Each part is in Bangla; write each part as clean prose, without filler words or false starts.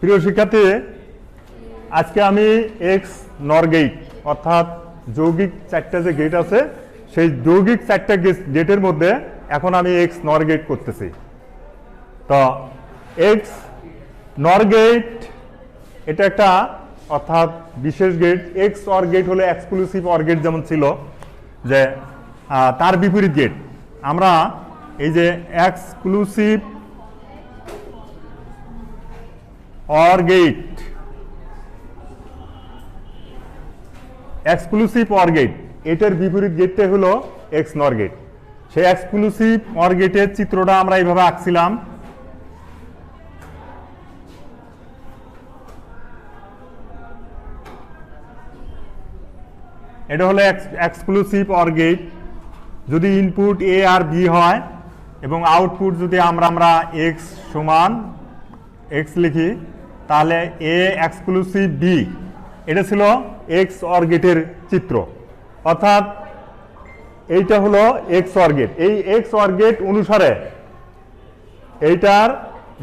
প্রিয় শিক্ষার্থী, আজকে আমি এক্স নর গেট অর্থাৎ যৌগিক চারটা যে গেট আছে সেই যৌগিক চারটা গেটের মধ্যে এখন আমি এক্স নর গেট করতেছি। তো এক্স নর গেট এটা একটা অর্থাৎ বিশেষ গেট। এক্স অর গেট হলো এক্সক্লুসিভ অর গেট যেমন ছিল, যে তার বিপরীত গেট আমরা এই যে exclusive OR gate, exclusive OR gate এটার বিপরীত গেটটা হলো এক্স নর গেট। সেই এক্সক্লুসিভ অর গেটের চিত্রটা আমরা এইভাবে আঁকছিলাম। এটা হলো এক্সক্লুসিভ অর গেট। যদি ইনপুট এ আর বি হয় এবং আউটপুট যদি আমরা এক্স সমান এক্স লিখি, তাহলে এ এক্সক্লুসিভ বি এটা ছিল এক্স অর গেটের চিত্র। অর্থাৎ এইটা হলো এক্স অর গেট। এই এক্স অর গেট অনুসারে এইটার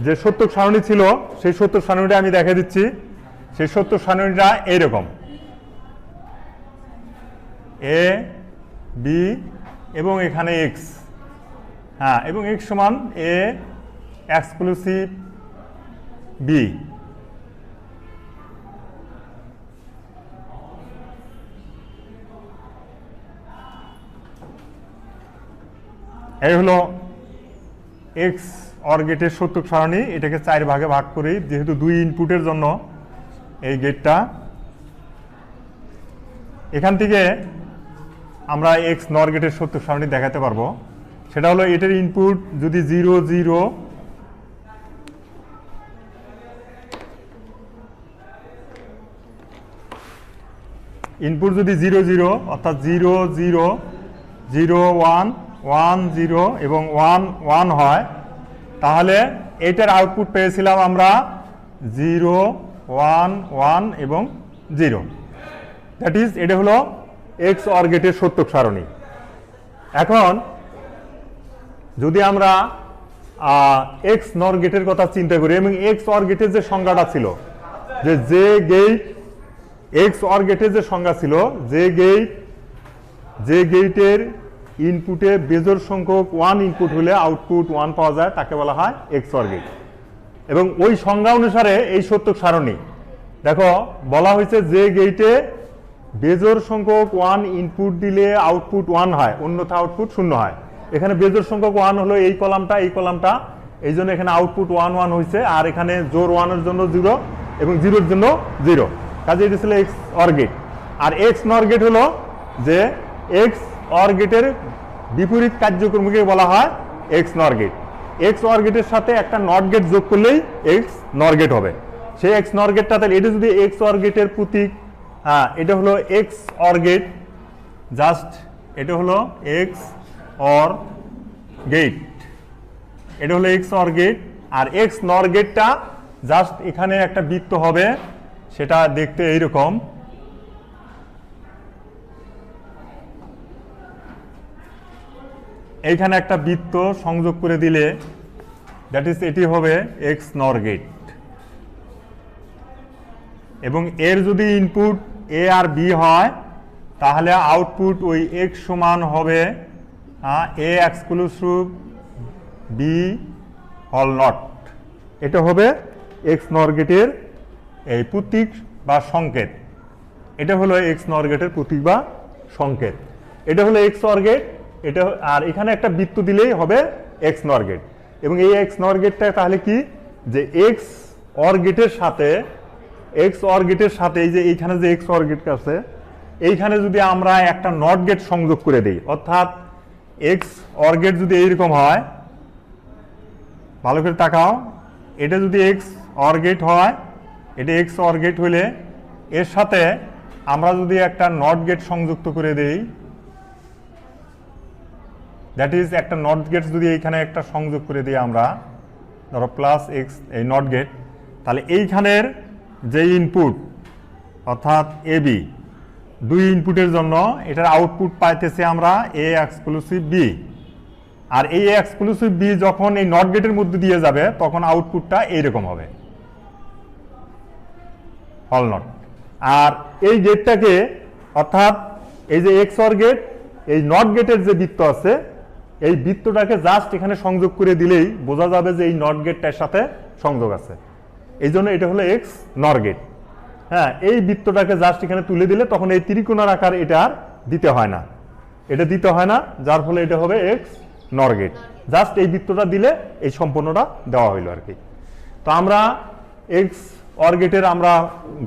যে সত্যক সারণী ছিল সেই সত্যক সারণীটা আমি দেখা দিচ্ছি। সেই সত্যক সারণীটা এইরকম, এ বি এবং এখানে এক্স, হ্যাঁ, এবং এক্স সমান এ এক্সক্লুসিভ বি। এই হলো এক্স অর গেটের সত্যক সারণী। এটাকে 4 ভাগে ভাগ করি, যেহেতু 2 ইনপুটের জন্য এই গেটটা। এখান থেকে আমরা এক্স নর গেটের সত্যক সারণী দেখাতে পারবো। সেটা হলো এটার ইনপুট যদি 0 0 ইনপুট যদি 0 0 অর্থাৎ 0 0 0 1 1 0 এবং 1 1 হয়, তাহলে এটার আউটপুট পেয়েছিলাম আমরা 0 1 1 এবং 0। দ্যাট ইজ এটা হলো এক্স অর গেটের সত্যক সারণী। এখন যদি আমরা এক্স নর গেটের কথা চিন্তা করি এবং এক্স অর গেটের যে সংজ্ঞাটা ছিল, যে গেট এক্স অর গেটের যে সংজ্ঞা ছিল, যে গেটের ইনপুটে বেজোড় সংখ্যক 1 ইনপুট হলে আউটপুট 1 পাওয়া যায়, তাকে বলা হয় এক্স অর গেট। এবং ওই সংজ্ঞা অনুসারে এই সত্যক সারণী দেখো বলা হয়েছে, যে গেটে বেজোড় সংখ্যক 1 ইনপুট দিলে আউটপুট 1 হয়, অন্যথা আউটপুট 0 হয়। এখানে বেজোড় সংখ্যক 1 হলো এই কলামটা, এই জন্য এখানে আউটপুট 1 1 হয়েছে, আর এখানে জোর 1 এর জন্য 0 এবং 0 এর জন্য 0। কাজে এটা ছিল এক্স অর গেট। আর এক্স নর গেট হলো যে এক্স অর গেটের বিপরীত কার্যক্রমকে বলা হয় x NOR gate. X or গেটের সাথে একটা নট গেট যোগ করলেই এক্স নর গেট হবে। সেই এক্স নর গেটটা, তাহলে এটা যদি এক্স অর গেটের প্রতীক, হ্যাঁ, এটা হলো এক্স অর গেট, জাস্ট এটা হলো এক্স অর গেট, এটা হলো এক্স অর গেট। আর এক্স নর গেটটা জাস্ট এখানে একটা বৃত্ত হবে, সেটা দেখতে এইরকম। এইখানে একটা বৃত্ত সংযোগ করে দিলে দ্যাট ইজ এটি হবে এক্স নর গেট। এবং এর যদি ইনপুট এ আর বি হয়, তাহলে আউটপুট ওই এক্স সমান হবে এ এক্সক্লুসিভ বি হল নট। এটা হবে এক্স নর গেটের এই প্রতীক বা সংকেত। এটা হলো এক্স নর গেটের প্রতীক বা সংকেত। এটা হলো এক্স অর গেট। এটা আর এখানে একটা বৃত্ত দিলেই হবে এক্স নর গেট। এবং এই এক্স নর গেটটা তাহলে কি, যে এক্স অর গেটের সাথে এই যে এইখানে যে এক্স অর গেট আছে, এইখানে যদি আমরা একটা নট গেট সংযোগ করে দিই, অর্থাৎ এক্স অর গেট যদি এইরকম হয়, ভালো করে তাকাও, এটা যদি এক্স অর গেট হয়, এটা এক্স অর গেট হলে এর সাথে আমরা যদি একটা নট গেট সংযুক্ত করে দেই, দ্যাট ইজ একটা নট গেট যদি এইখানে একটা সংযোগ করে দিই আমরা, ধরো প্লাস এক্স এই নট গেট, তাহলে এইখানের যে ইনপুট অর্থাৎ এ বি, 2 ইনপুটের জন্য এটার আউটপুট পাইতেছি আমরা এ এক্সক্লুসিভ বি। আর এই এক্সক্লুসিভ বি যখন এই নট গেটের মধ্যে দিয়ে যাবে, তখন আউটপুটটা এইরকম হবে। হল নট। আর এই গেটটাকে অর্থাৎ এই যে এক্স অর গেট, এই নট গেটের যে বৃত্ত আছে এই বৃত্তটাকে জাস্ট এখানে সংযোগ করে দিলেই বোঝা যাবে যে এই নট গেটটার সাথে সংযোগ আছে, এই জন্য এটা হলো এক্স নর গেট। হ্যাঁ, এই বৃত্তটাকে জাস্ট এখানে তুলে দিলে তখন এই ত্রিকোণার আকার এটা আর দিতে হয় না, এটা দিতে হয় না, যার ফলে এটা হবে এক্স নর গেট। জাস্ট এই বৃত্তটা দিলে এই সম্পূর্ণটা দেওয়া হইলো আর কি। তো আমরা এক্স অর গেটের আমরা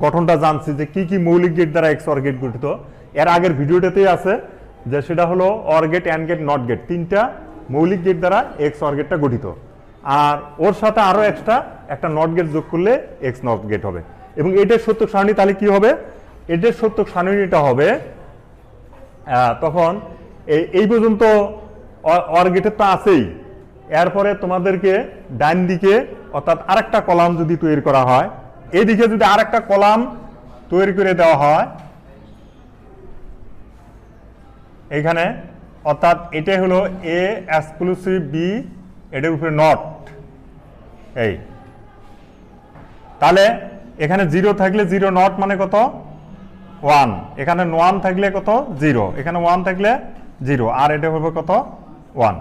গঠনটা জানছি যে কি কি মৌলিক গেট দ্বারা এক্স অর গেট গঠিত। এর আগের ভিডিওটাতেই আছে যে সেটা হলো OR gate, AND gate, NOT gate, তিনটা মৌলিক গেট দ্বারা এক্স অর গেটটা গঠিত। আর ওর সাথে আরো এক্সট্রা একটা নট গেট যোগ করলে এক্স নট গেট হবে। এবং এটার সত্যক সারণী তাহলে কি হবে, এটার সত্যক সারণীটা হবে তখন এই পর্যন্ত অর গেটের তো আছেই, এরপরে তোমাদেরকে ডান দিকে অর্থাৎ আরেকটা কলাম যদি তৈরি করা হয়, এইদিকে যদি আরেকটা কলাম তৈরি করে দেওয়া হয় এইখানে, অর্থাৎ এটা হলো এ এক্সক্লুসিভ বি, এটার উপরে নট, এই তাহলে এখানে 0 থাকলে 0 নট মানে কত 1, এখানে 1 থাকলে কত 0, এখানে 1 থাকলে 0, আর এটা হবে কত 1।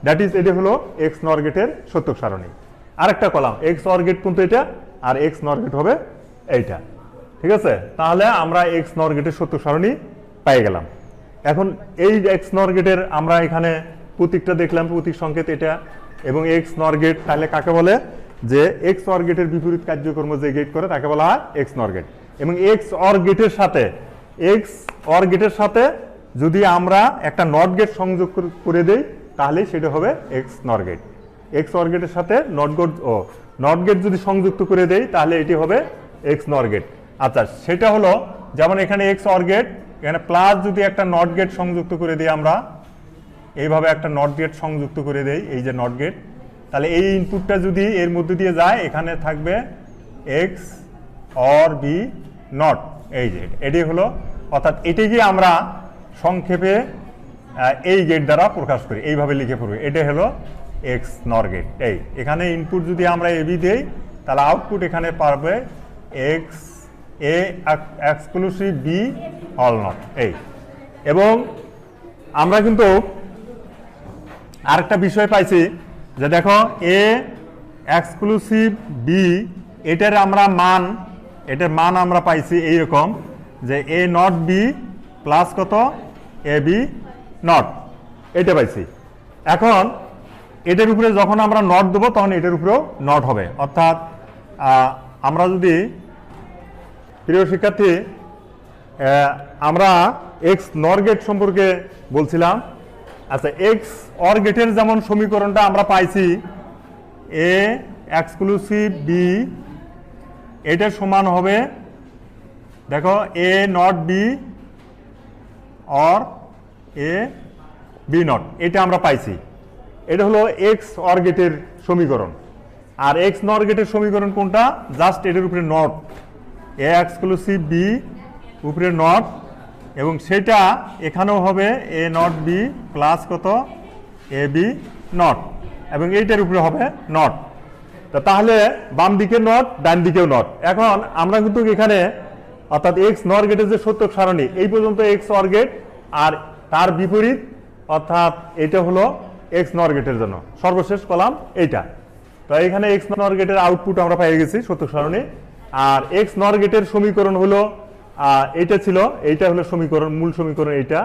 দ্যাট ইজ এটা হলো এক্স নর গেটের সত্যক সারণী। আরেকটা কলাম এক্স অর গেট কিন্তু এটা, আর এক্স নর গেট হবে এইটা, ঠিক আছে। তাহলে আমরা এক্স নর গেটের সত্যক সারণী পেয়ে গেলাম। এখন এই এক্স নর গেটের আমরা এখানে প্রতীকটা দেখলাম, প্রতীক সংকেত এটা, এবং এক্স নর গেট তাহলে কাকে বলে, যে এক্স অর গেটের বিপরীত কার্যকর্ম যে গেট করে তাকে বলা হয় এক্স নর গেট। এবং এক্স অর গেটের সাথে যদি আমরা একটা নট গেট সংযোগ করে দেই তাহলে সেটা হবে x NOR gate. X or গেটের সাথে নট গেট যদি সংযুক্ত করে দেই তাহলে এটি হবে এক্স নর গেট। আচ্ছা, সেটা হলো যেমন এখানে এক্স অর গেট, এখানে প্লাস যদি একটা নট গেট সংযুক্ত করে দিই, আমরা এইভাবে একটা নট গেট সংযুক্ত করে দেই, এই যে নট গেট, তাহলে এই ইনপুটটা যদি এর মধ্যে দিয়ে যায় এখানে থাকবে এক্স অর বি নট, এই যে এটি হলো, অর্থাৎ এটিকে আমরা সংক্ষেপে এই গেট দ্বারা প্রকাশ করি, এইভাবে লিখে পড়বে, এটা হলো এক্স নর গেট। এই এখানে ইনপুট যদি আমরা এবি দেই তাহলে আউটপুট এখানে পারবে X A exclusive B all NOT, এই। এবং আমরা কিন্তু আরেকটা বিষয় পাইছি যে দেখো এ এক্সক্লুসিভ বি, এটার মান আমরা পাইছি এইরকম যে এ নট বি প্লাস কত এ বি নট, এটা পাইছি। এখন এটার উপরে যখন আমরা নট দেবো তখন এটার উপরেও নট হবে, অর্থাৎ আমরা যদি, প্রিয় শিক্ষার্থী, আমরা এক্স নর গেট সম্পর্কে বলছিলাম। আচ্ছা, এক্স অর গেটের যেমন সমীকরণটা আমরা পাইছি এ এক্সক্লুসিভ বি, এটা সমান হবে দেখো A not B or A B not, এটা আমরা পাইছি। এটা হলো এক্স অর গেটের সমীকরণ। আর এক্স নর গেটের সমীকরণ কোনটা, জাস্ট এটার উপরে নট, এ এক্সক্লুসিভ বি উপরে নট, এবং সেটা এখানেও হবে এ নট বি প্লাস কত এ বি নট, এবং এইটার উপরে হবে নট। তাহলে বাম দিকে নট, ডান দিকেও নট। এখন আমরা কিন্তু এখানে অর্থাৎ এক্স নর গেটের যে সত্যক সারণী এই পর্যন্ত এক্স অর গেট, আর তার বিপরীত অর্থাৎ এটা হলো এক্স নর গেটের জন্য সর্বশেষ কলাম এইটা। তো এখানে এক্স নর গেটের আউটপুট আমরা পেয়ে গেছি সত্যক সারণী। আর এক্স নর গেটের সমীকরণ হলো এইটা ছিল, এইটা হলো সমীকরণ, মূল সমীকরণ এইটা,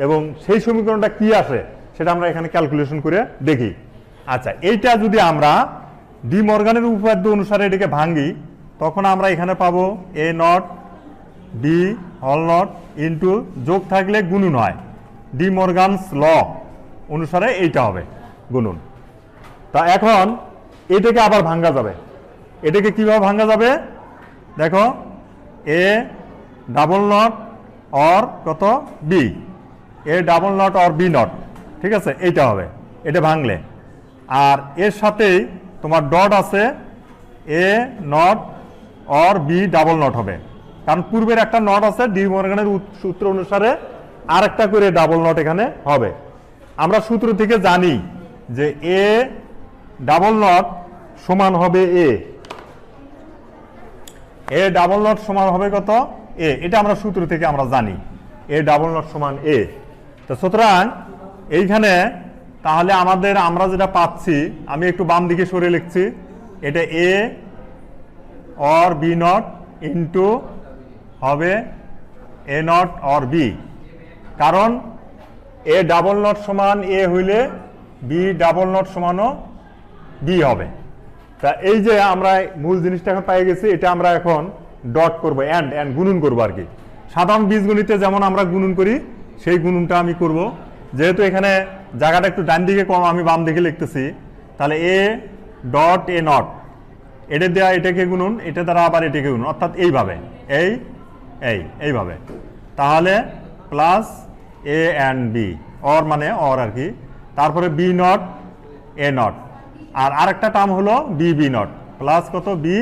এবং সেই সমীকরণটা কি আসে সেটা আমরা এখানে ক্যালকুলেশন করে দেখি। আচ্ছা, এইটা যদি আমরা ডি মর্গানের উপপাদ্য অনুসারে এটাকে ভাঙি তখন আমরা এখানে পাবো এ not B whole not into, যোগ থাকলে গুণন হয়, ডি মর্গানস ল অনুসারে এইটা হবে গুণন। তা এখন এটাকে আবার ভাঙা যাবে, এটাকে কিভাবে ভাঙা যাবে দেখো, এ ডাবল নট অর কত B, A double NOT or B NOT, ঠিক আছে, এইটা হবে এটা ভাঙলে। আর এর সাথেই তোমার ডট আছে, A not or B double not হবে, কারণ পূর্বের একটা নট আছে, ডি মর্গানের সূত্র অনুসারে আর একটা করে ডাবল নট এখানে হবে। আমরা সূত্র থেকে জানি যে এ ডাবল নট সমান হবে এ, এ ডাবল নট সমান হবে কত এ, এটা আমরা সূত্র থেকে আমরা জানি এ ডাবল নট সমান এ। তো সুতরাং এইখানে তাহলে আমরা যেটা পাচ্ছি, আমি একটু বাম দিকে সরে লিখছি, এটা a or B not into হবে এ নট অর বি, কারণ এ ডাবল নট সমান এ হইলে বি ডাবল নট সমানও বি হবে। তা এই যে আমরা মূল জিনিসটা এখন পেয়ে গেছি, এটা আমরা এখন ডট করবো, অ্যান্ড গুণন করবো আর কি। সাধারণ বীজগণিতে যেমন আমরা গুণন করি সেই গুণনটা আমি করব। যেহেতু এখানে জায়গাটা একটু ডান দিকে কম, আমি বাম দিকে লিখতেছি, তাহলে এ ডট এ নট, এটা দেওয়া এটাকে গুণন, এটা দ্বারা আবার এটাকে গুণন, অর্থাৎ এইভাবে এইভাবে, তাহলে plus A AND B, OR মানে অর আর কি, তারপরে বি নট এ নট, আর আরেকটা টার্ম হলো বি বি নট, প্লাস কত বি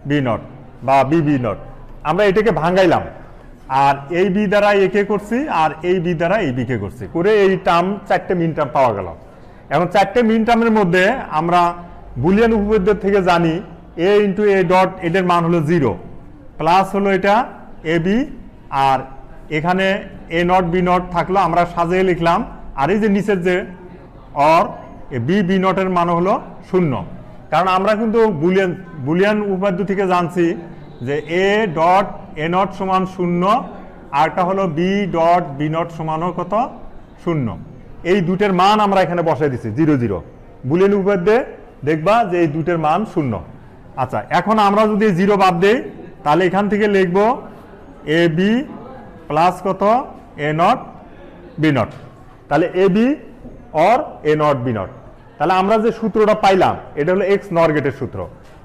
বি নট বা বি বি নট। আমরা এটাকে ভাঙাইলাম, আর এই বি দ্বারা একে করছি, আর এই বি দ্বারা এই বিকে করছি, করে এই টার্ম চারটে মিন টার্ম পাওয়া গেল। এখন চারটে মিন টার্মের মধ্যে আমরা বুলিয়ান উপপাদ্য থেকে জানি এ ইন্টু এ ডট, এটার মান হলো 0, প্লাস হলো এটা এ বি, আর এখানে এ নট বি নট থাকলো, আমরা সাজিয়ে লিখলাম, আর এই যে নিচের যে অর বি বি নটের মান হলো 0, কারণ আমরা কিন্তু বুলিয়ান উপপাদ্য থেকে জানছি যে এ ডট এ নট সমান 0, আরটা হলো বি ডট বি নট সমানও কত 0। এই দুটের মান আমরা এখানে বসাই দিচ্ছি 0 0। বুলিয়ান উপপাদ্যে দেখবা যে এই দুটের মান 0। আচ্ছা, এখন আমরা যদি 0 বাদ দেই, তাহলে এখান থেকে লিখব এ বি প্লাস কত এ নট বি নট, তাহলে A B or A not B not. তাহলে আমরা যে সূত্রটা পাইলাম এটা হলো এক্স নর গেটের সূত্র,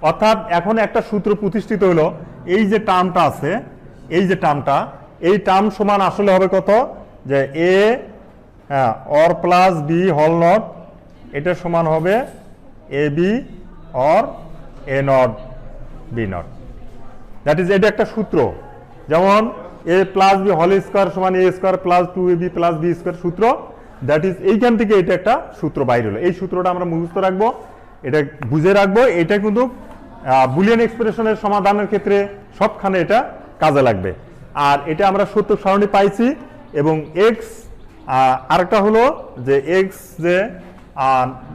অর্থাৎ এখন একটা সূত্র প্রতিষ্ঠিত হলো, এই যে টার্মটা আছে, এই যে টার্মটা, এই টার্ম সমান আসলে হবে কত, যে A or plus B whole not, এটা সমান হবে A B or A not B not. That is, এটা একটা সূত্র, যেমন A plus B whole square সমান A square plus 2ab plus B square সূত্র। দ্যাট ইজ, এইখান থেকে এটা একটা সূত্র বাইরে হলো। এই সূত্রটা আমরা মুখস্থ রাখবো, এটা বুঝে রাখবো, এটা কিন্তু বুলিয়ান এক্সপ্রেশনের সমাধানের ক্ষেত্রে সবখানে এটা কাজে লাগবে। আর এটা আমরা সূত্র সারণী পাইছি, এবং এক্স আরেকটা হলো যে এক্স যে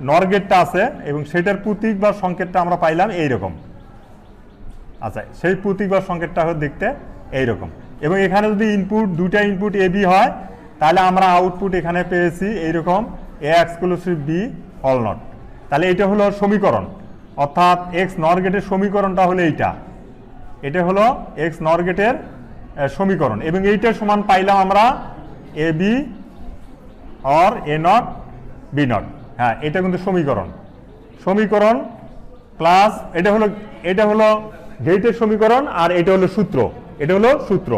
নর গেটটা আছে, এবং সেটার প্রতীক বা সংকেতটা আমরা পাইলাম এইরকম। আচ্ছা, সেই প্রতীক বা সংকেতটা দেখতে এইরকম, এবং এখানে যদি ইনপুট দুইটা ইনপুট এ বি হয়, তাহলে আমরা আউটপুট এখানে পেয়েছি এইরকম এ এক্সক্লুসিভ বি হল নট। তাহলে এটা হলো সমীকরণ, অর্থাৎ এক্স নর গেটের সমীকরণটা হলো এইটা, এটা হলো এক্স নর গেটের সমীকরণ, এবং এইটার সমান পাইলাম আমরা A B or A not B not. হ্যাঁ, এটা কিন্তু সমীকরণ প্লাস এটা হলো গেটের সমীকরণ, আর এটা হলো সূত্র,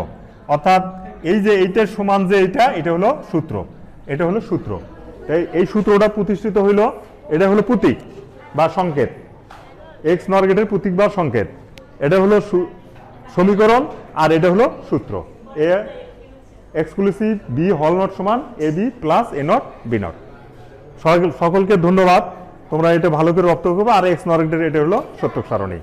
অর্থাৎ এই যে এইটার সমান যে এটা হলো সূত্র, এই সূত্রটা প্রতিষ্ঠিত হইল, এটা হলো প্রতীক বা সংকেত, এক্স নর গেটের প্রতীক বা সংকেত, এটা হলো সমীকরণ, আর এটা হলো সূত্র, A exclusive B whole not সমান A B plus A not B not. সকলকে ধন্যবাদ, তোমরা এটা ভালো করে রপ্ত করবে। আর এক্স নর গেটের এটা হলো সত্যক সারণী।